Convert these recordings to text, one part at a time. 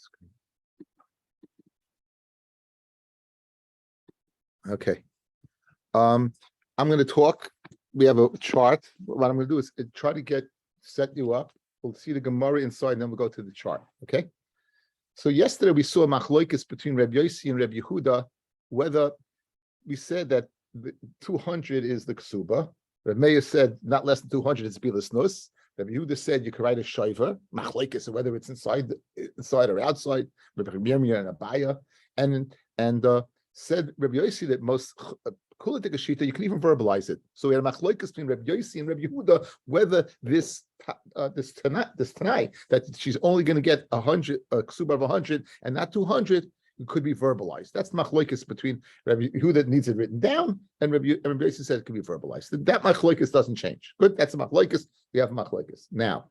screen. Okay. I'm going to talk. We have a chart. What I'm going to do is try to set you up. We'll see the Gemara inside, and then we'll go to the chart. Okay. So yesterday we saw machloikis between Rabbi Yossi and Rabbi Yehuda, whether we said that the 200 is the ksuba. Rabbi Meir said not less than 200 is bilas nus. Rabbi Yehuda said you can write a shayva, machloikis, or whether it's inside or outside. Rabbi Yirmiyah and Abaya, and said Rabbi Yossi that most kulatik shita you can even verbalize it. So we had a machloikis between Rabbi Yossi and Rabbi Yehuda whether this tanai that she's only going to get 100 a ksuba of 100 and not 200 could be verbalized. That's machloikis between Rabbi Yehuda needs it written down and Rabbi Yossi said it could be verbalized. That machloikis doesn't change. Good, that's a machloikis. We have machloikis. Now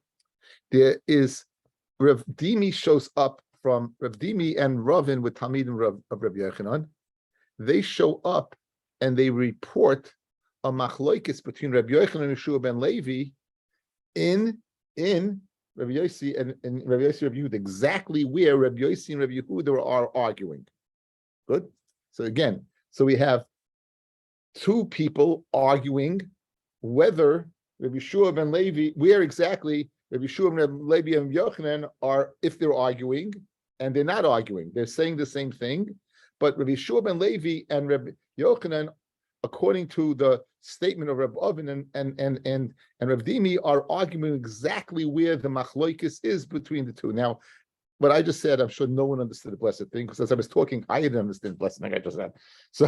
there is Rav Dimi shows up from Rav Dimi and Ravin with Talmidim of Rabbi Yochanan. They show up and they report a machloikis between Rabbi Yochanan and Yeshua ben Levi in Rabbi Yossi and Rabbi Yossi Rabbi Yehuda, exactly where Rabbi Yossi and Rabbi Yehuda are arguing. Good. So again, we have two people arguing whether Rabbi Yeshua ben Levi, where exactly Rabbi Yeshua ben Levi and Rabbi Yochanan are, if they're arguing, and they're not arguing, they're saying the same thing. But Rabbi Yeshua ben Levi and Rabbi Yochanan, according to the statement of Rabbi Ovin and Rabbi Dimi, are arguing exactly where the machloikis is between the two. Now, what I just said, I'm sure no one understood the blessed thing, because as I was talking, I didn't understand the blessed thing I just said. So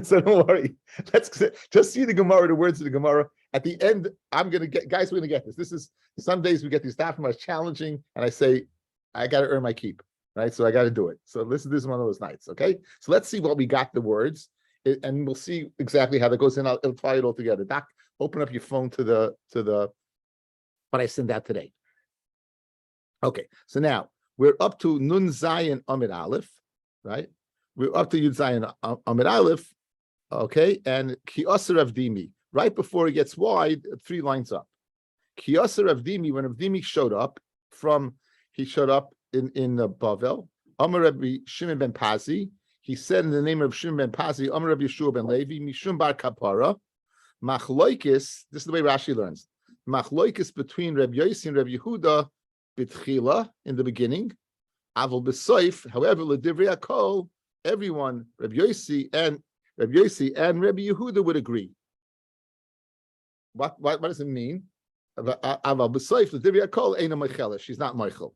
don't worry. Let's just see the Gemara, the words of the Gemara. At the end, we're going to get this. This is, some days we get these Daf Yomi challenging, and I say, I got to earn my keep, right? So I got to do it. So this is one of those nights, okay? So let's see what we got, the words, and we'll see exactly how that goes in. I'll tie it all together. Doc, open up your phone to the what I sent out today. Okay, so now we're up to Nun Zayin Amid Aleph, right? We're up to Yud Zayin Amid Aleph, okay? And Ki Aser Rav Dimi, right before it gets wide, 3 lines up. Ki Aser Rav Dimi, when Rav Dimi showed up he showed up in Bavel. Amar Rabbi Shimon ben Pazi. He said in the name of Shimon ben Pazi, Amar Rabbi Yeshua ben Levi, Mishum bar Kapara, Machloikis. This is the way Rashi learns. Machloikis between Rabbi Yossi and Rabbi Yehuda bitchila in the beginning. Aval b'soif. However, l'divrei hakol, everyone, Rabbi Yossi and Rabbi Yehuda would agree. What does it mean? Aval b'soif l'divrei hakol eina meichela. She's not meichel.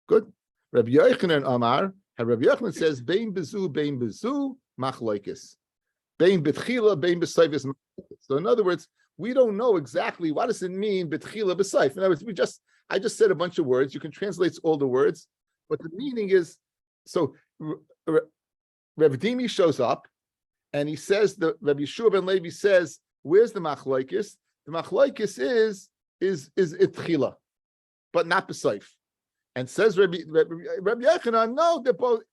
Good. Rabbi Yochanan Amar, and Rabbi Yochanan says, Bein bezu, machloikis. Bein betchila, bein b'soif is machloikis. So in other words, we don't know exactly what does it mean, betchila, b'soif. In other words, I just said a bunch of words. You can translate all the words, but the meaning is, so Rabbi Dimi shows up, and he says, Rabbi Yeshua ben Levi says, where's the machloikis? The machloikis is itchila, but not b'soif. And says Rabbi Yochanan, no, they're both.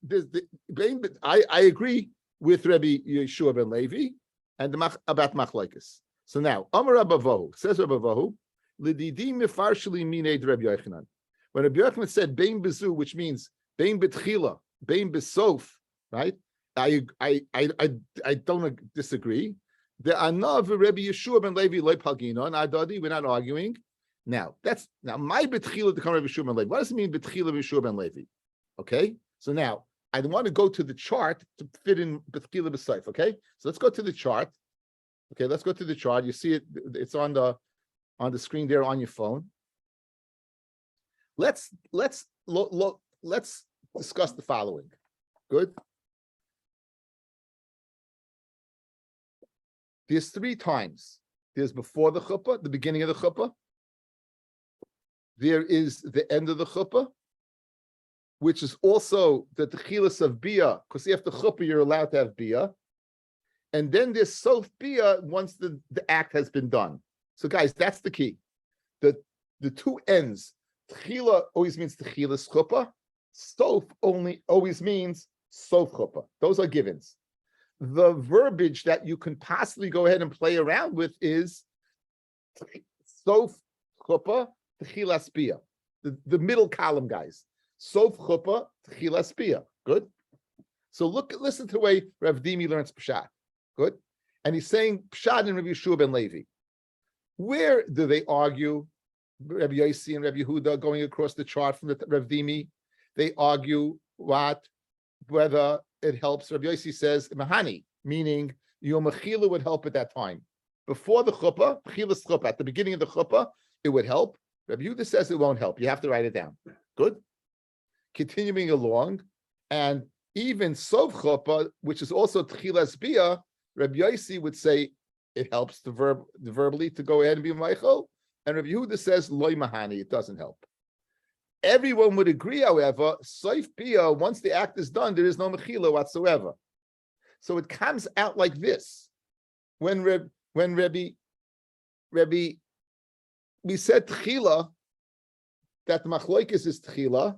I agree with Rabbi Yeshua ben Levi and about machlokes. So now, Amar Rabbi Vahu, says Rabbi Vahu, l'didi mefarsheli minei Rabbi Yochanan. When Rabbi Yochanan said bein bezu, which means bein betchila, bein besof, right? I don't disagree. The anav Rabbi Yeshua ben Levi loy palgino and adadi. We're not arguing. Now my betchila to come Rabbi Yeshua ben Levi. What does it mean betchila Rabbi Yeshua ben Levi? Okay, so now I want to go to the chart to fit in betchila b'saif. Okay, so let's go to the chart. Okay, let's go to the chart. You see it; it's on the screen there on your phone. Let's discuss the following. Good. There's 3 times. There's before the chuppah, the beginning of the chuppah. There is the end of the chuppah, which is also the techilas of bia, because after chuppah you're allowed to have bia. And then there's sof bia once the act has been done. So guys, that's the key. The 2 ends. Techila always means techilas chuppah. Sof always means sof chuppah. Those are givens. The verbiage that you can possibly go ahead and play around with is sof chuppah techilas bia. the middle column guys. Sof chuppah, tchilas bia. Good. So listen to the way Rav Dimi learns Pshat. Good. And he's saying Pshat and Rabbi Yeshua ben Levi. Where do they argue? Rabbi Yossi and Rabbi Yehuda going across the chart from the Rav Dimi. They argue whether it helps. Rabbi Yossi says mahani, meaning Yom Mechila would help at that time. Before the chuppah, Mechilas chuppah, at the beginning of the chuppah, it would help. Rabbi Yehuda says it won't help. You have to write it down. Good. Continuing along, and even Sof chuppah, which is also Tchilas Bia, Rabbi Yossi would say it helps verbally to go ahead and be Michael, and Rabbi Yehuda says Loi Mahani, it doesn't help. Everyone would agree, however, Sof Bia, once the act is done, there is no Mechila whatsoever. So it comes out like this. When Rabbi, we said Tchila, that Machloikis is Tchila,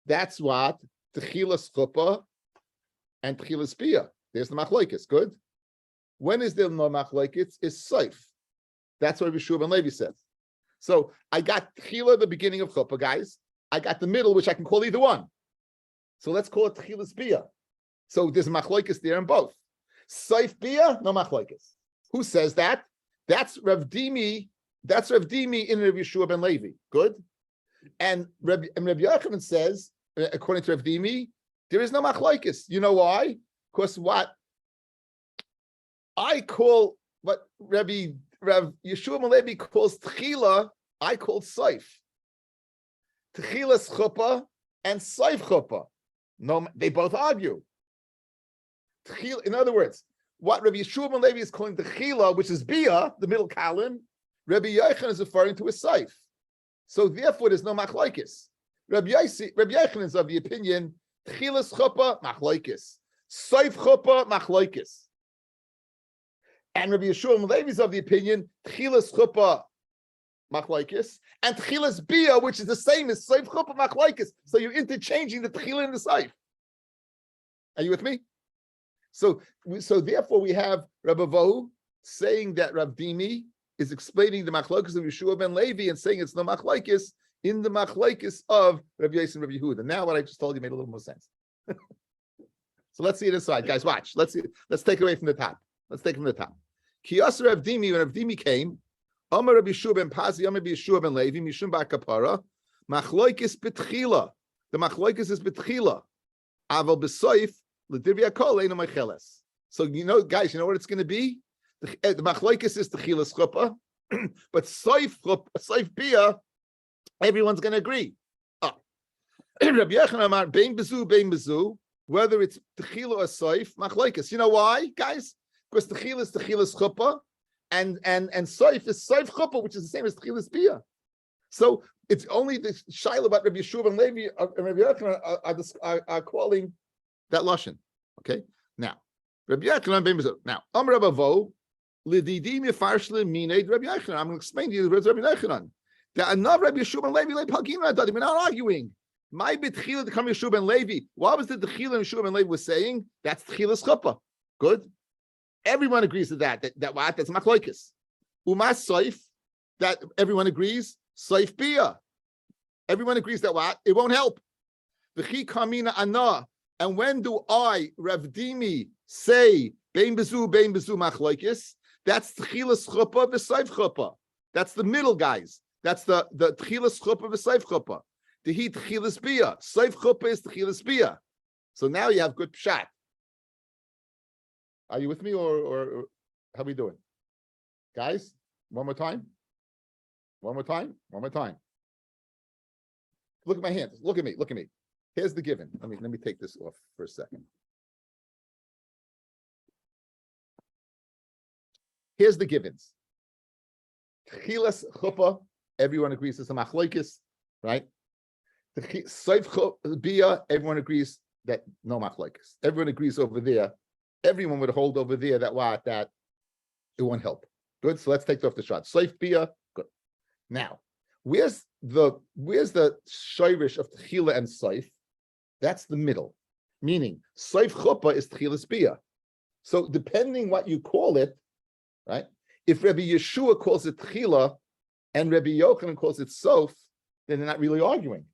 that's what Tchilas Chuppah and Tchilas Bia. There's the Machloikis, good? When is there no Machloikis? Is Seif. That's what Rabbi Yeshua ben Levi says. So I got Tchila, the beginning of Chuppah, guys. I got the middle, which I can call either one. So let's call it Tchilas Bia. So there's Machloikis there in both. Seif Bia, no Machloikis. Who says that? That's Rav Dimi. That's Rav Dimi in Rabbi Yeshua ben Levi. Good. And Rabbi Yochanan says, according to Rav Dimi, there is no machlokes. You know why? Because what I call, what Rav Yeshua ben Levi calls tchila, I call seif. Tchilas chuppah and seif chuppah. No, they both argue. In other words, what Rabbi Yeshua ben Levi is calling tchila, which is bia, the middle column, Rabbi Yochanan is referring to a seif. So therefore, there's no machlokes. Rabbi Yochanan is of the opinion tchilas chuppah machlokes, seif chuppah machlokes, and Rabbi Yeshua ben Levi is of the opinion tchilas chuppah machlokes and tchilas bia, which is the same as seif chuppah machlokes. So you're interchanging the tchila and the seif. Are you with me? So therefore, we have Rabbi Vahu saying that Rav Dimi is explaining the machlokes of Yeshua ben Levi and saying it's no machlokes in the machlokes of Rabbi Yossi and Rabbi Yehuda. Now, what I just told you made a little more sense. So let's see it inside, guys. Watch. Let's see. Let's take it away from the top. Let's take it from the top. Kiyas Rav Dimi, when Rav Dimi came, Amar Rabbi Yeshua ben Pazi, Amar Rabbi Yeshua ben Levi, Mishum Ba'Kapara, machlokes betchila. The machlokes is betchila. Aval b'soif l'dirvi akol eino mecheles. So guys, you know what it's going to be? The machlokes is tchilas chuppah, but seif bia, everyone's going to agree. Rabbi Yochanan amar bein bezu, whether it's tchila or seif, machlokes. You know why, guys? Because tchila is tchilas chuppah, and seif is seif chuppah, which is the same as tchilas bia. So it's only the shaila about Rabbi Yeshua ben Levi and Rabbi Yochanan are calling that lashon. Okay, now Rabbi Yochanan bein bezu. Now Amar Rabbi Vo. I'm going to explain to you the words of Rabbi Yochanan. That enough Rabbi Yeshua ben Levi we're not arguing. My betchila to come Yeshua ben Levi. What was the tchila Yeshua ben Levi was saying? That's tchilas chuppah. Good. Everyone agrees to that. That what? That's machlokes. Umas seif. That everyone agrees. Seif bia. Everyone agrees that what? It won't help. V'chi kamina ana. And when do I, Rav Dimi, say bein bezu machlokes? That's tchilas chuppah v'seif chuppah. That's the middle guys. That's the tchilas chuppah v'seif chuppah. The heat tchilas bia. Seif chuppah is tchilas bia. So now you have good pshat. Are you with me, or how are we doing, guys? One more time. One more time. Look at my hands. Look at me. Here's the given. Let me take this off for a second. Here's the givens. Tchilas chuppah, everyone agrees it's a machlokes, right? Seif bia, everyone agrees that no machlokes. Everyone agrees over there. Everyone would hold over there that it won't help. Good. So let's take off the shot. Seif bia, good. Now, where's the shirish of tchila and seif? That's the middle. Meaning, seif chuppah is tchilas bia. So depending what you call it, right? If Rabbi Yeshua calls it tchila and Rabbi Yochanan calls it sof, then they're not really arguing.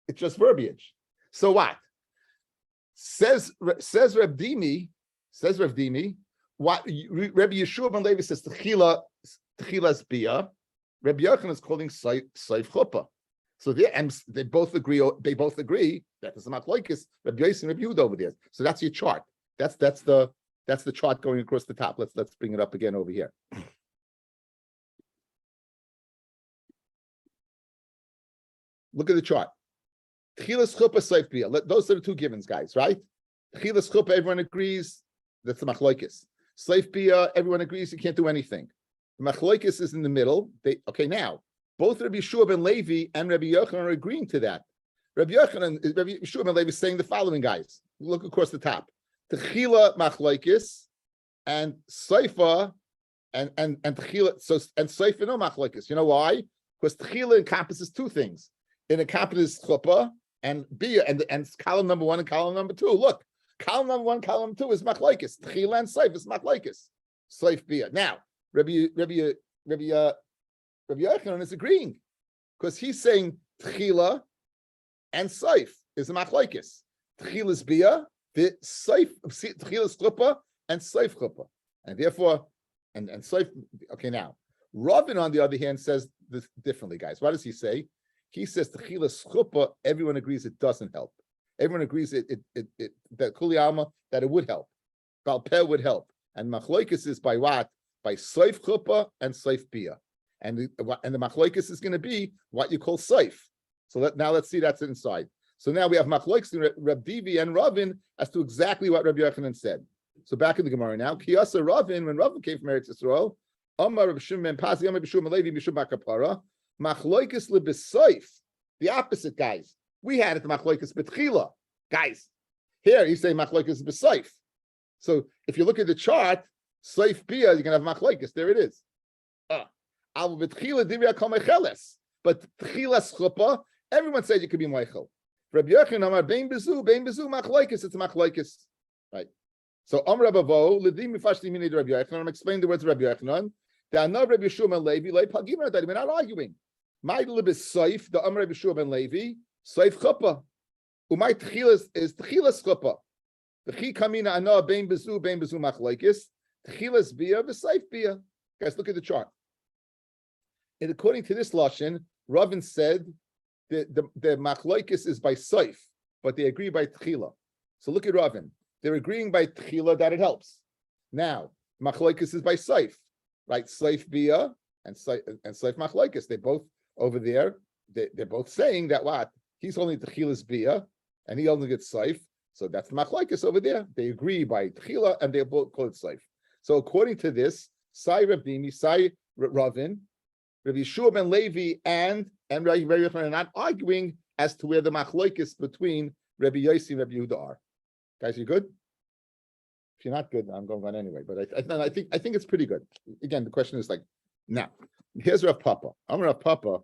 It's just verbiage. So what? Says Reb Dimi, what Rabbi Yeshua ben Levi says Techilas Bia. Rabbi Yochanan is calling Seif Chuppah. So they both agree. They both agree that there's a machlokes Rabbi Yossi and Rabbi Yehuda over there. So that's your chart. That's the chart going across the top. Let's bring it up again over here. Look at the chart. Techilas Chuppah, Seif Bia. Those are the two givens, guys, right? Techilas Chuppah, everyone agrees that's the machlokes. Seif Bia, everyone agrees you can't do anything. The machlokes is in the middle. Now both Rabbi Yeshua ben Levi and Rabbi Yochanan are agreeing to that. Rabbi Yeshua ben Levi is saying the following, guys. Look across the top. Techila machlokes and Seifa and Techila. So and Seifa no machlokes. You know why? Because Techila encompasses two things. It encompasses chuppah and bia and column number 1 and column number 2. Look, column number 1, column number 2 is machlokes. Techila and Seif is machlokes. Seif bia. Now Rabbi Yochanan is agreeing because he's saying Techila and Seif is a machlokes. Techilas bia, the Seif, Techilas chuppah and Seif chuppah, and therefore, and Seif. Okay, now Ravin on the other hand says this differently, guys. What does he say? He says Techilas chuppah. Everyone agrees it doesn't help. Everyone agrees that Kuli Alma that it would help. Baal Peh would help, and machlokes is by what? By Seif chuppah and Seif bia. And the machlokes is going to be what you call Seif. So now let's see that's inside. So now we have machlokes in Reb Divi and Ravin as to exactly what Rabbi Yochanan said. So back in the Gemara now, Kiyasa Ravin, when Ravin came from Eretz Yisrael, Amar Reb Shimon ben Pazi, Amar Reb Shimon Levi, Mishum Bakapara, machlokes lebeseif. The opposite, guys. We had it the machlokes betchila, guys. Here he's saying machlokes beseif. So if you look at the chart, Seif bia, you're gonna have machlokes. There it is. But Techilas Chuppah, everyone said you could be Moichel. Rabbi Yochanan Amar bein bezu machlokes. It's machlokes, right? So Amar Rabavo ledim mifashli minei Rabbi Yochanan. I'm explaining the words of Rabbi Yochanan. They are not Rabbi Yeshua ben Levi. We're not arguing. My libis Seif. The Amar Rabbi Yeshua ben Levi Seif Chuppah. Umay Techilas is Techilas Chuppah. The Chi Kamina Ana bein bezu machlokes. Techilas bia v'Seif bia. Guys, look at the chart. And according to this lashon, Ravin said the machlokes is by Seif, but they agree by Techila. So look at Ravin. They're agreeing by Techila that it helps. Now, machlokes is by Seif, right? Seif bia and Seif machlokes. They both over there. They're both saying that what? He's only Techilas bia, and he only gets Seif. So that's the machlokes over there. They agree by Techila, and they both call it Seif. So according to this, Sai Reb Dimi, Sai Ravin, Rabbi Yeshua ben Levi and Rabbi Yochanan are not arguing as to where the machlokes between Rabbi Yossi and Rabbi Yehuda are. Guys, you good? If you're not good, I'm going on anyway. But I think it's pretty good. Again, the question is like, now here's Rav Papa. Amar Rav Papa,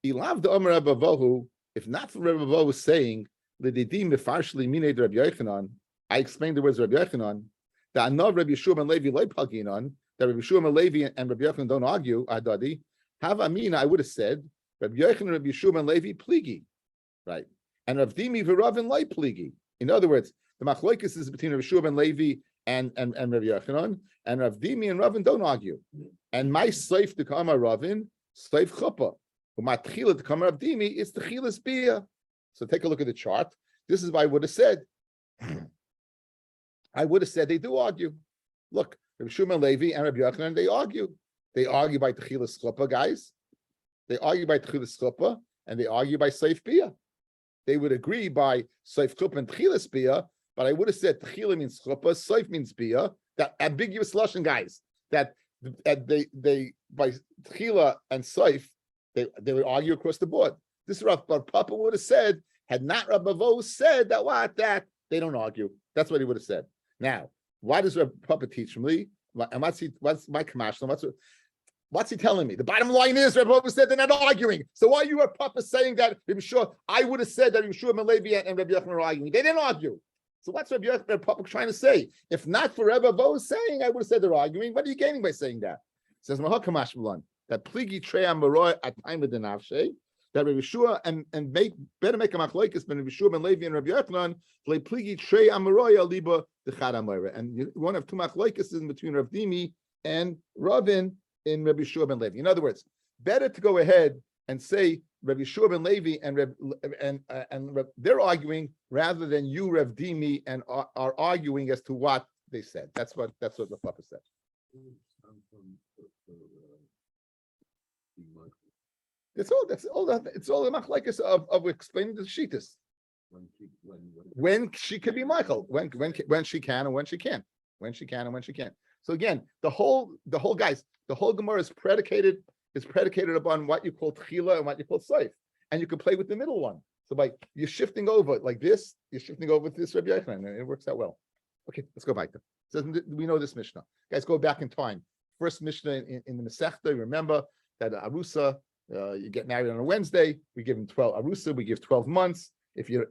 Ilav the Amar Rabbi Vohu. If not for Rabbi Vohu saying L'didim mefarshli minei Rabbi Yochanan, I explained the words of Rabbi Yochanan. That Anav Rabbi Yeshua ben Levi loy paginon. That Rabbi Yeshua ben Levi and Rabbi Yochanan don't argue. Adadi. Have Amina, I would have said, Rabbi Yochanan and Rabbi Yeshua ben Levi pligi, right? And Rav Dimi v'Ravin lay pligi. In other words, the machlokes is between Rabbi Yeshua ben Levi and Rabbi Yochanan, and Rav Dimi and Ravin don't argue. And my Seif to come Ravin, Seif Chuppah. My Techila to come Rav Dimi is Techilas bia. So take a look at the chart. This is what I would have said. I would have said they do argue. Look, Rabbi Yeshua ben Levi and Rabbi Yochanan, they argue. They argue by Techilas Chuppah, guys. They argue by Techilas Chuppah, and they argue by Seif bia. They would agree by Seif Chuppah and Techilas bia, but I would have said Techila means Chuppah, Seif means bia. That ambiguous lashon, guys. That they by Techila and Seif, they would argue across the board. This is what Papa would have said had not Rabbi Vo said that they don't argue. That's what he would have said. Now, why does Rabbi Papa teach me? And what's my commercial? What's he telling me? The bottom line is Rabbi Papa said they're not arguing. So why are you, Papa, saying that? I'm sure I would have said that Rabbi Yeshua ben Levi and Rabbi Yochanan are arguing. They didn't argue. So what's Rabbi Papa trying to say? If not for Rabbi Vo saying, I would have said they're arguing. What are you gaining by saying that? It says Mahakamash Mulan that pligi treya maroi at time of the nafshe that Rabbi Yeshua and better make a machlokes ben Rabbi Yeshua ben Levi and Rabbi Yochanan le pligi trei amaroya liba dechad amora. And you want to have two machlokes in between Rav Dimi and Ravin in Rabbi Yeshua ben Levi. In other words, better to go ahead and say Rabbi Yeshua ben Levi and they're arguing rather than you Rav Dimi and are arguing as to what they said. That's what the Papa said. It's all the machlokes of explaining the shittas. When she can be Michael, when she can and when she can't, So again, the whole Gemara is predicated upon what you call tchila and what you call seif, and you can play with the middle one. So you're shifting over like this, you're shifting over to this Rabbi Yochanan, and it works out well. Okay, let's go back to. We know this Mishnah. Guys, go back in time. First Mishnah in the Masechta. Remember that Arusa, you get married on a Wednesday. We give him 12 Arusa. We give 12 months. If you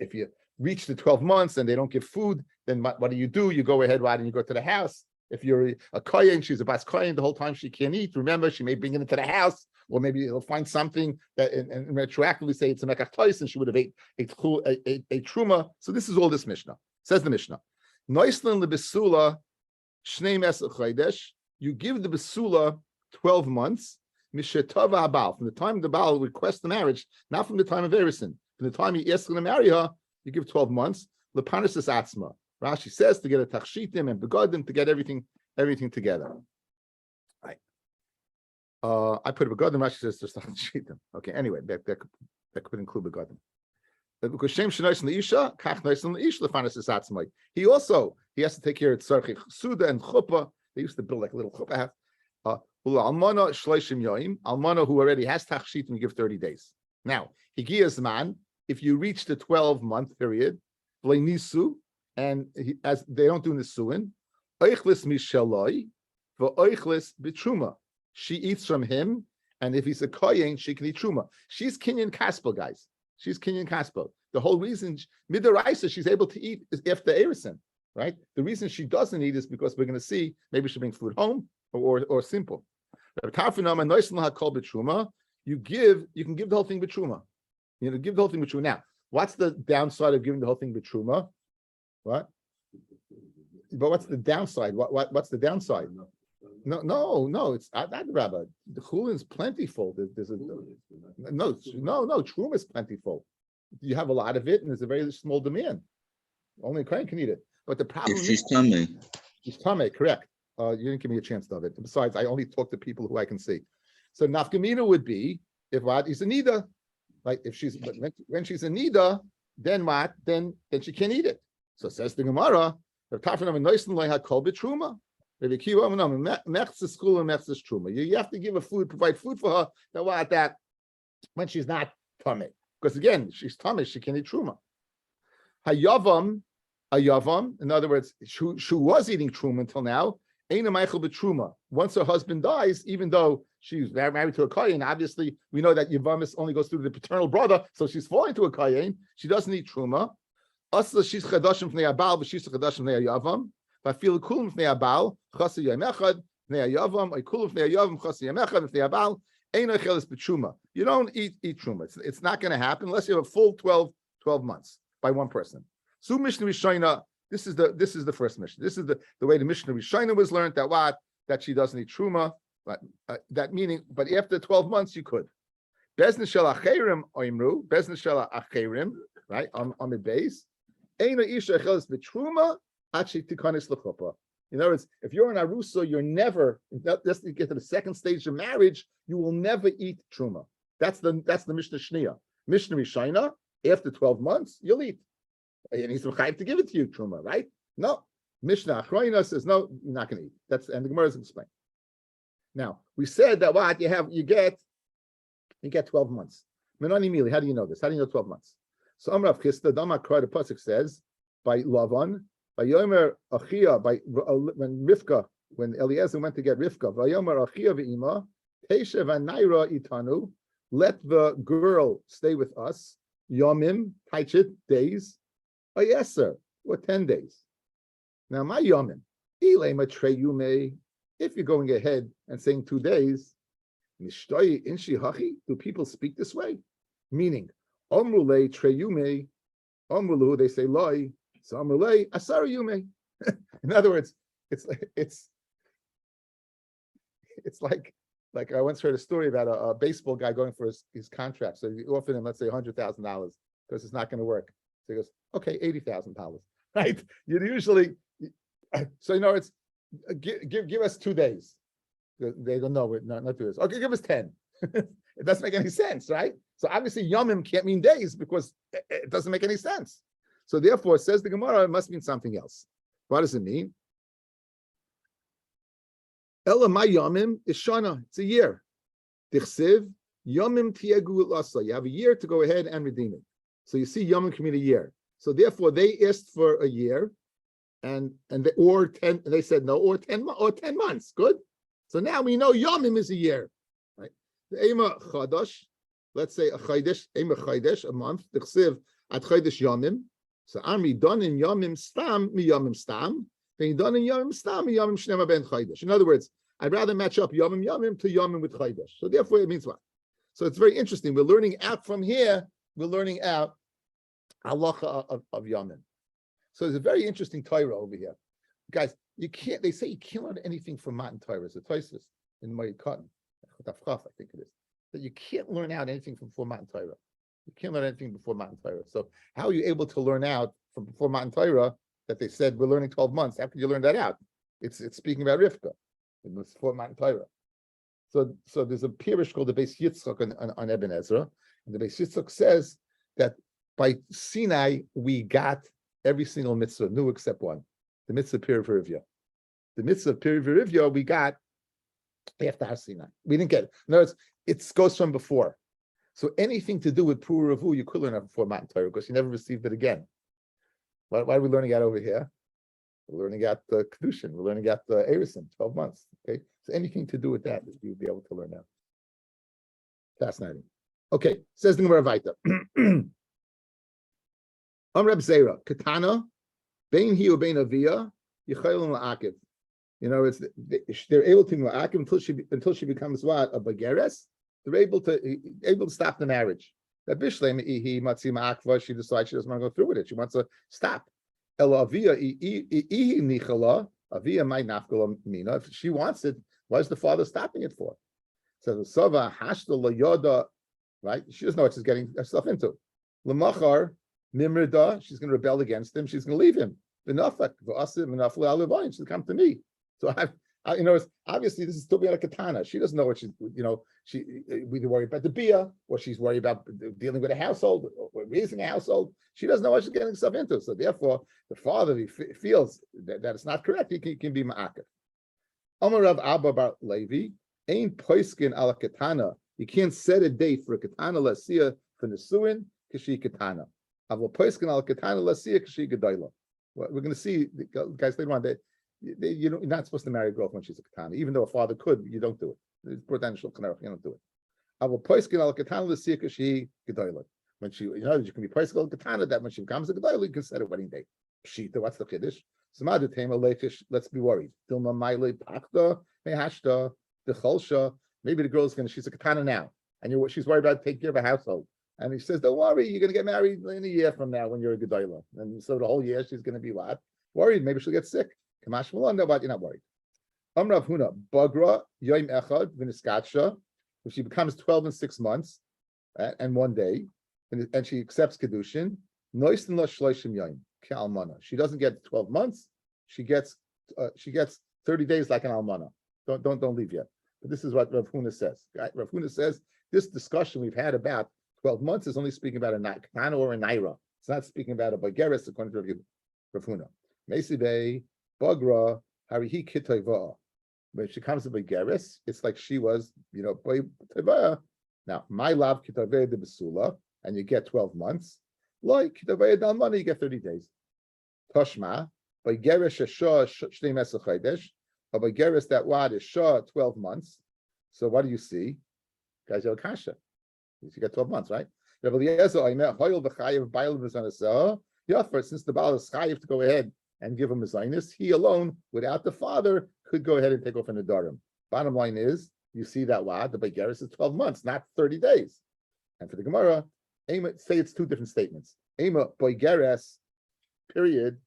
reach the 12 months and they don't give food, then what do? You go ahead, right, and you go to the house. If you're a kohen, she's a bas kohen the whole time she can't eat. Remember, she may bring it into the house, or maybe he'll find something that and retroactively say it's a mekach tois, and she would have ate truma. So this is all this Mishnah. Says the Mishnah. Noislan lebesula shnei mesach chodesh. You give the besula 12 months. Mishetava abal, from the time the Baal requests the marriage, not from the time of Erison. From the time he asks to marry her, you give 12 months. Lepanesis atzma. Rashi says to get a tachshitim and begodim, to get everything together. Right. I put a begodim. Rashi says just tachshitim. Okay. Anyway, that could include begodim. Because Shem shenois in the isha, kach nois in the isha lepanesis atzma. He has to take care of tzarchik suda and chuppah. They used to build like a little chuppah house. Almana shleishim yoim. Almana who already has tachshit and give 30 days. Now, higiyas man, if you reach the 12-month period, nisu, and as they don't do nisuin, oichlis mishaloi, v'oichlis bitruma. She eats from him, and if he's a kohen, she can eat truma. She's kinyan kaspel, guys. She's kinyan kaspel. The whole reason midaraisa she's able to eat is after erison, right? The reason she doesn't eat is because we're going to see maybe she brings food home or simple. You can give the whole thing b'truma. Give the whole thing b'truma. Now, what's the downside of giving the whole thing b'truma? What? But what's the downside? What's the downside? No. It's not Rabbi. The chulin is plentiful. There's no. Truma is plentiful. You have a lot of it, and there's a very small demand. Only a kohen can eat it. But the problem if she's tummy. She's tummy, correct. You didn't give me a chance of it. Besides, I only talk to people who I can see. So nafkamina would be if what is a nida, like if she's when she's a nida, then what? Then she can't eat it. So says the Gemara, you have to give her food, provide food for her. That when she's not tummy, because again she's tummy, she can eat truma. Hayavam, in other words, she was eating truma until now. Once her husband dies, even though she's married to a kohen, obviously we know that Yavamis only goes through the paternal brother, so she's falling to a kohen. She doesn't eat truma. Asla she's chadashim fnei abal, but she's chadashim fnei yavam. But feel kulam fnei abal, chasi yamechad fnei yavam, ay kulam fnei yavam, chasi yamechad fnei abal. Ein ocheles b'truma. You don't eat truma. It's not going to happen unless you have a full 12 months by one person. So Mishnah Rishayna. This is the first Mishnah. This is the way the Mishnah Rishayna was learned, that she doesn't eat truma, but but after 12 months you could. Bezna shel acherim oimru, bezna shel acherim, right, on the base. Eina isha cheles b'truma achi tikanis l'chuppah. In other words, if you're an arusa, you're never, just to get to the second stage of marriage, you will never eat truma. That's the Mishnah Shniya. Mishnah Rishayna, after 12 months, you'll eat. And he's required to give it to you, truma, right? No. Mishnah Achrayna says, no, you're not going to eat. And the Gemara is explained. Now, we said that you get 12 months. Menani Mili, how do you know this? How do you know 12 months? So Amrav Chista, Dama Krai, the Pasuk says, by Lavan, by Yomer Achia, when Eliezer went to get Rivka, by Yomer Achia v'ima, Tesha v'naira itanu, let the girl stay with us, Yomim, Taichit, days, yes, sir. What 10 days? Now, my yomim, if you're going ahead and saying 2 days, do people speak this way? Meaning, Omrule Treyume, Omrulu, they say Loi, so Omrule Asara Yume. In other words, it's like I once heard a story about a baseball guy going for his contract. So you offer him, let's say, $100,000 because it's not going to work. So he goes, okay, $80,000, right? You usually, so it's give us 2 days. They don't know, not 2 days. Okay, give us 10. It doesn't make any sense, right? So obviously Yomim can't mean days because it doesn't make any sense. So therefore, says the Gemara, it must mean something else. What does it mean? Ela my Yomim is Shana. It's a year. Tichsiv Yomim tiegu lasa. You have a year to go ahead and redeem it. So you see Yomim can mean a year. So therefore, they asked for a year, and they, or 10. They said no, or 10 months. Good. So now we know Yomim is a year, right? The Ema Chadash. Let's say a Chaydesh, Ema Chaydesh, a month. Tichsiv at Chaydesh Yomim. So Ami done in Yomim Stam mi Yomim Stam. In other words, I'd rather match up Yomim to Yomim with Chaydesh. So therefore, it means what? So it's very interesting. We're learning out from here. We're learning out halacha of Yomim. So there's a very interesting Torah over here, guys. You can't. They say you can't learn anything from Matan Torah. It's a Tosfos in Moed Katan, I think it is. That you can't learn out anything from before Matan Torah. You can't learn anything before Matan Torah. So how are you able to learn out from before Matan Torah? That they said we're learning 12 months. How could you learn that out? It's speaking about Rivka. It was for Matan Torah. So there's a pirush called the Beis Yitzchak on Eben Ezra, and the Beis Yitzchak says that by Sinai we got every single mitzvah new except one, the mitzvah Pir V'Rivya. The mitzvah Pir V'Rivya we got after Har Sinai. We didn't get it. In other words, it goes from before. So anything to do with Pur Ravu you could learn out before Matan Torah because you never received it again. Why are we learning out over here? We're learning out the Kedushin. We're learning out the Erisin, 12 months. Okay, so anything to do with that, you'll be able to learn out. Fascinating. Okay, says the Gemara Vaita. Reb Zera, Katana, Bein Hi Bein Avia, Yechayel La'akiv. They're able to La'akiv until she becomes what? A Bageres. They're able to stop the marriage. That Bishlem he Matzima Akva, she decides she doesn't want to go through with it. She wants to stop. Ela Avia Nichala, Avia might nafkala mina. If she wants it, why is the father stopping it for? So the Sava Hashta Layoda, right? She doesn't know what she's getting herself into. Lamachar Mimrida, she's going to rebel against him, she's going to leave him. V'nafak v'asim v'nafle alevayim, she'll come to me. So it's obviously this is still being a katana. She doesn't know what she's, she either worried about the bia or she's worried about dealing with a household or raising a household. She doesn't know what she's getting herself into. So therefore, the father, he feels that it's not correct. He can be ma'akif. Amar Rav Abba bar Levi, ain't poiskin ala katana. You can't set a date for a katana lasiya for nesuin kashi katana. Aval poiskin ala katana lasiya kashi gadayla. We're going to see, guys, later on that. You're not supposed to marry a girl when she's a katana, even though a father could. You don't do it. It's potential. You don't do it. I will poiskin al katana l'siyaka she gedoyla. When she, you can be poiskin al katana that when she becomes a gedoyla, you can set a wedding date. Pshita, what's the chiddush? Samadu tema leifish. Let's be worried. Dilma maile pakda mehashta decholsha. Maybe the girl's she's a katana now, and she's worried about taking care of a household. And he says, don't worry, you're going to get married in a year from now when you're a gedoyla. And so the whole year she's going to be what? Worried. Maybe she'll get sick. Kamash Malanda, but you're not worried. Amrav Huna, Bagra, Yoim Echad, Viniskatsha, if she becomes 12 and 6 months, and 1 day, and she accepts Kedushin, Noistin La Shloishim Yoim, Almana. She doesn't get 12 months, she gets 30 days like an Almana. Don't leave yet. But this is what Rav Huna says. Rav Huna says this discussion we've had about 12 months is only speaking about a Kana or a Naira. It's not speaking about a Bageres according to Rav Huna. Mesibei, Bagra, Harihi Kitayva. When she comes to Begeris, it's like she was, by Teva. Now, my love Kitaveh de Besula, and you get 12 months. Like Kitaveh Dalmana, you get 30 days. Toshma, Begeris Shah Shnei Mesachaydesh, or Begeris that wad is Shah 12 months. So what do you see? Guys, you're Kasha. You get 12 months, right? Since the Baal is chayiv to go ahead and give him a Zionist, he alone, without the father, could go ahead and take off an Adarim. Bottom line is, you see that the Begeris is 12 months, not 30 days. And for the Gemara, Say it's two different statements. Ema boigeres, period.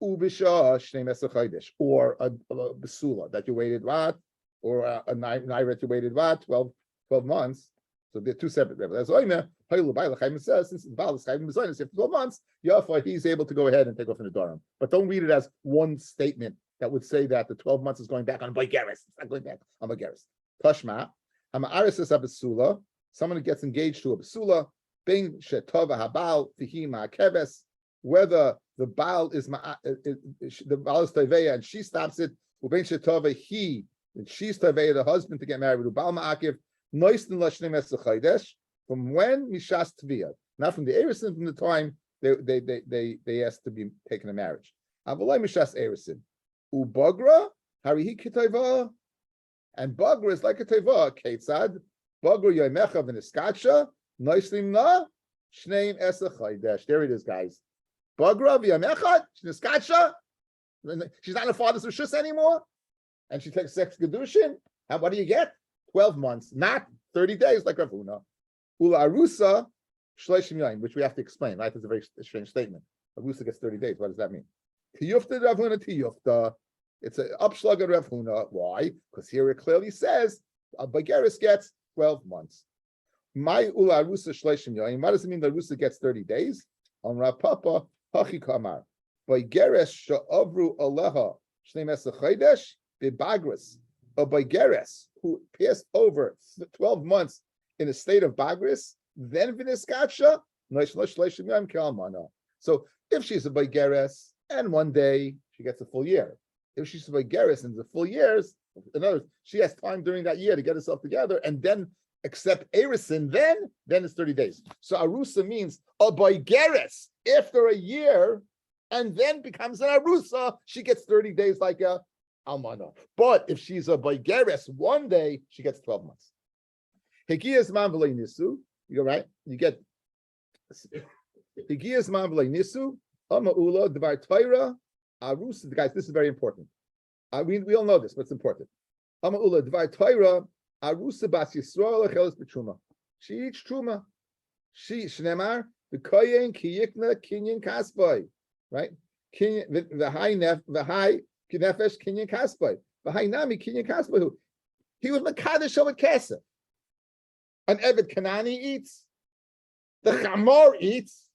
Ubisha shnei mesach or a basula that you waited what, or a naira you waited what, 12 months. So they're two separate rebels. That's Oime. It says since the Baal is chayim b'zonos, after 12 months, Yafa he's able to go ahead and take off in the Durham. But don't read it as one statement that would say that the 12 months is going back on boigeres. It's not going back on boigeres. Tashma, ha'ma'aris is a basula. Someone who gets engaged to a basula, bein shetova habal tihi ma'akeves, whether the Baal is the Baal is Taveya and she stops it, ubein shetova he and she's Taveya the husband to get married. Ubal ma'akev noistin lashnem esachaydesh from when mishas tviyah, not from the erisin, from the time they asked to be taken to marriage. Avalai mishas erisin ubagra harihi kitayva, and bagra is like a teva ketzad bagra yoimecha v'niskacha noislim na shneim esachaydesh. There it is, guys. Bagra v'yamecha v'niskacha. She's not in her father's rishus anymore, and she takes sex gedushin. And what do you get? 12 months, not 30 days like Rav Huna. Ula arusa shleishim yain, which we have to explain, right? It's a very strange statement. Arusa gets 30 days. What does that mean? Tiyufta Rav Huna tiyufta. It's an upslug of Rav Huna. Why? Because here it clearly says a bageris gets 12 months. My ula arusa shleishim yain. What does it mean that arusa gets 30 days? On Rav Papa hachi kamar. Bageris sha'avru aleha shnei mesach bebagris. A bageres who passed over 12 months in a state of bagris, then v'niskacha, so if she's a bageres and one day she gets a full year, if she's a bageres and the full years, in other words, she has time during that year to get herself together and then accept erisin, then it's 30 days. So arusa means a bageres after a year and then becomes an arusa, she gets 30 days like a almana. But if she's a bageres, one day she gets 12 months. Higiyas man v'lei nisu. You're right. You get higiyas man v'lei nisu. Amaula dvar Torah arusa. Guys, this is very important. We all know this, but it's important. Amaula dvar Torah arusa bas Yisrael acheles b'truma. She eats truma. She shnemar v'koyen kiyikna kinyan kasboi. Right? Kinyan v'hai Kinefesh kinyan kasboi. V'hainami kinyan kasboi. He was makadosh with kesef. An Evet Kanani eats. The chamor eats.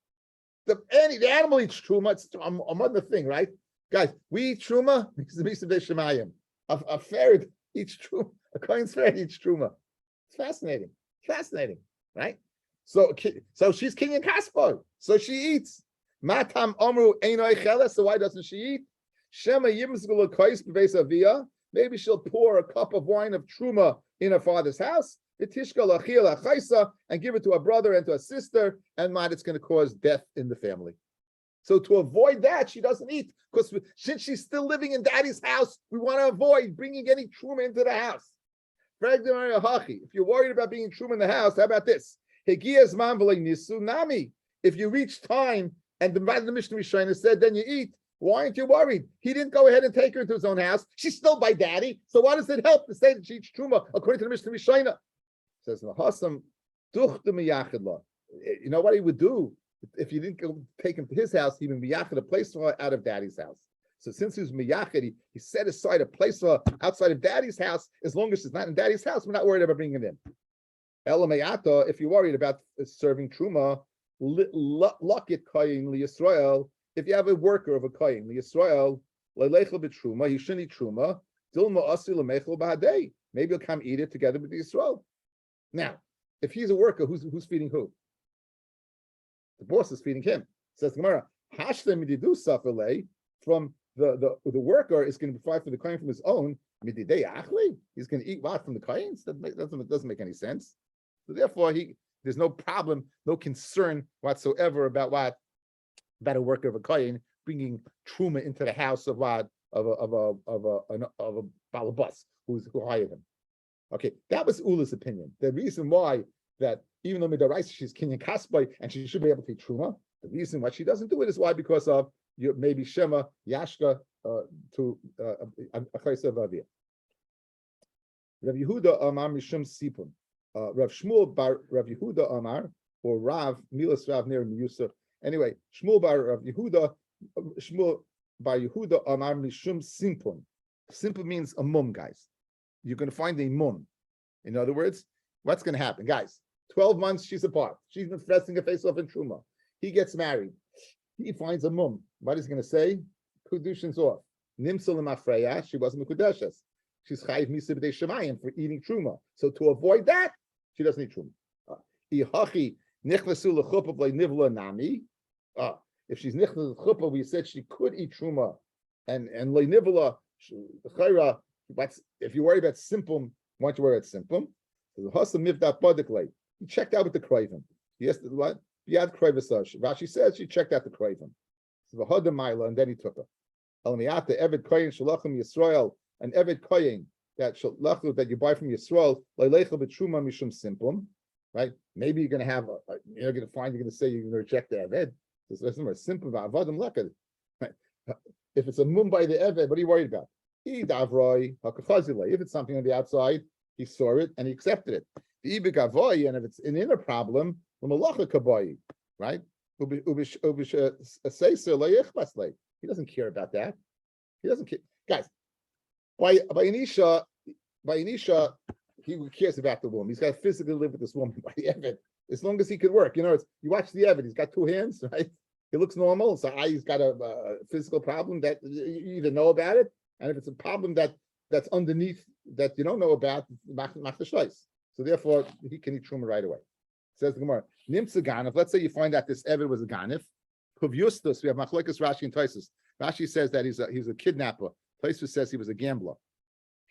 The animal eats truma. It's another thing, right? Guys, we eat truma because the Misa Shemayim. A ferret eats truma. A kohen's ferret eats truma. It's fascinating. Fascinating, right? So she's kinyan kasboi. So she eats. Matam omru einoi cheles. So why doesn't she eat? Shema yimzgul kois b'veis aviyah. Maybe she'll pour a cup of wine of truma in her father's house, and give it to a brother and to a sister, and it's going to cause death in the family. So to avoid that, she doesn't eat, because since she's still living in daddy's house, we want to avoid bringing any truma into the house. If you're worried about being truma in the house, how about this? If you reach time, and the Mishnah Rishonah said, then you eat. Why aren't you worried? He didn't go ahead and take her into his own house. She's still by daddy. So why does it help to say that she eats truma according to the Mishnah Rishonah? Says Nahasam, you know what he would do if you didn't go take him to his house? He would miyachid a place for her out of daddy's house. So since he was miyachid, he set aside a place for her outside of daddy's house. As long as she's not in daddy's house, we're not worried about bringing it in. Elamayata, if you're worried about serving truma, lokit koyin liyisrael. If you have a worker of a kohen, Yisrael, leilechel b'truma, he shouldn't eat truma. Dilma asi lemechel b'hadei. Maybe he'll come eat it together with the Yisrael. Now, if he's a worker, who's feeding who? The boss is feeding him. Says Gemara, Hashlem mididu safalei, from the worker is going to provide for the kohen from his own. Mididei achli, he's going to eat what from the kohen? That doesn't make any sense. So therefore, there's no problem, no concern whatsoever about what. About a worker of a kohen bringing truma into the house of a balabas who hired him. Okay, that was Ula's opinion. The reason why that even though midaraisa she's kinyan kasboi and she should be able to eat truma, the reason why she doesn't do it is why because of maybe shema yashka to a chaysa v'avia. Rav Yehuda Amar Mishum Sipun. Rav Shmuel bar Rav Yehuda Amar or Rav, Milas Rav near Yusuf. Anyway, Shmuel bar Rav Yehuda, Shmuel bar Yehuda Amar Mishum Simpum. Simpum means a mum, guys. You're going to find a mum. In other words, what's going to happen, guys? 12 months she's apart. She's been pressing her face off in Truma. He gets married. He finds a mum. What is he going to say? Kedushin's off. Nimsul Mafreya. She wasn't Mekudeshes. She's chayiv misa b'dei shemayim for eating Truma. So to avoid that, she doesn't eat Truma. Ihachi nichnasu lechuppah v'lei nivla nami. If she's nichnas chuppah, we said she could eat Truma, and lei nivla chayra. If you worry about simpum, why don't you worry about simpum? The hasa mivdat badiklei. He checked out with the Kraven. Yes, what? Yad Kravisash. Rashi says she checked out the Kraven. So the Hada Maila, and then he took her. Almiyata Eved Koyin Shalachim Yisrael, an Eved Koyin that you buy from Yisrael, Leilecha B'Truma Mishum Simpum, right? Maybe you're going to have, you're going to say you're going to reject the Eved. This is more simple about Avadim Lekad. If it's a mum by the Eved, what are you worried about? If it's something on the outside, he saw it and he accepted it. And if it's an inner problem, right? He doesn't care about that. He doesn't care. Guys, by Anisha, he cares about the woman. He's got to physically live with this woman by Evid, as long as he can work. You watch the Evid, he's got two hands, right? He looks normal. So he's got a physical problem that you either know about it, and if it's a problem that's underneath that you don't know about, so therefore he can eat truma right away. Says the Gemara, Nimtza Ganif. Let's say you find out this Evid was a Ganif. Kuvustus, we have Machlokes Rashi and Taisus. Rashi says that he's a kidnapper. Taisus says he was a gambler.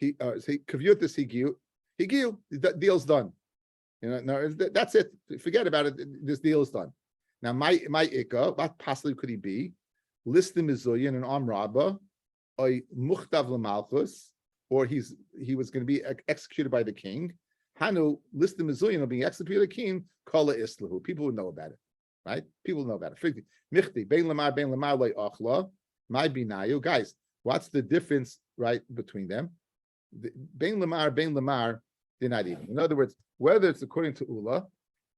Kuvustus he giu. The deal's done. No, that's it. Forget about it. This deal is done. Now, my ikka, what possibly could he be? Listim mizuyin, an arm robber, a muchtav l'malchus, or he was going to be executed by the king. Hanu listim mizuyin, being executed by the king. Kala islahu. People would know about it, right? People know about it. Michti bein lamar loy achla. My binayu, guys. What's the difference, right, between them? Bein lamar, they're not eating. In other words, whether it's according to Ula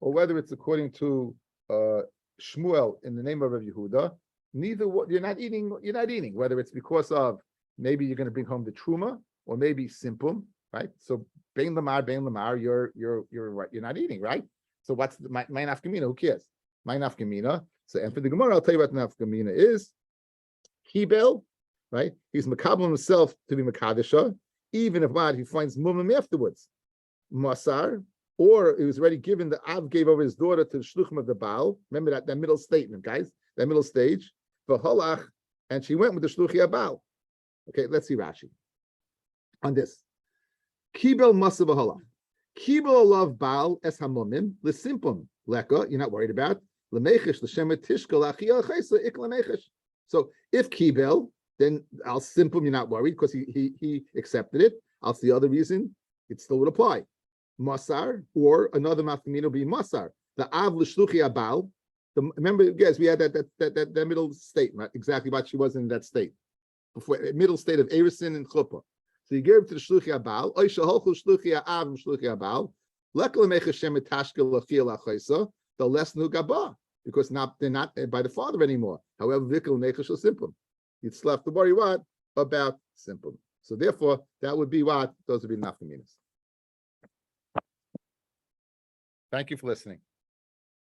or whether it's according to Shmuel in the name of Rabbi Yehuda, you're not eating. Whether it's because of maybe you're going to bring home the truma or maybe simpum, right? So bein lamar, you're right. You're not eating, right? So what's my nafkamina? Who cares? My nafkamina. So and for the Gemara, I'll tell you what nafkamina is. Kibel, right? He's makabel himself to be makadisha, even if he finds mumim afterwards. Masar, or it was already given. The Av gave over his daughter to the shluchim of the Baal. Remember that middle statement, guys. That middle stage. V'holach, and she went with the shluchi Baal. Okay, let's see Rashi on this. Kibel masa v'holach. Kibel alav Baal es hamomim l'simpum leka. You're not worried about l'mechish l'shemet tishkel achiyah chaysa ik l'mechish. So if Kibel, then I'll simpum. You're not worried because he accepted it. I'll see the other reason. It still would apply. Masar, or another mafkamina will be Masar. The Av l'shluchi Abal. Remember, guys, we had that middle state, right? Exactly what she was in that state. Before middle state of Erisin and Chuppah. So you gave it to the shluchi Abal. Oy sheholchu shluchi Av shluchi Abal. Lekal mechashem etashkel lachil achaisa. The less nu gaba, because they're not by the father anymore. However, vikal mechashel simpum. You'd still have to worry what about simpum. So therefore, that would be what those would be nafkaminas. Thank you for listening.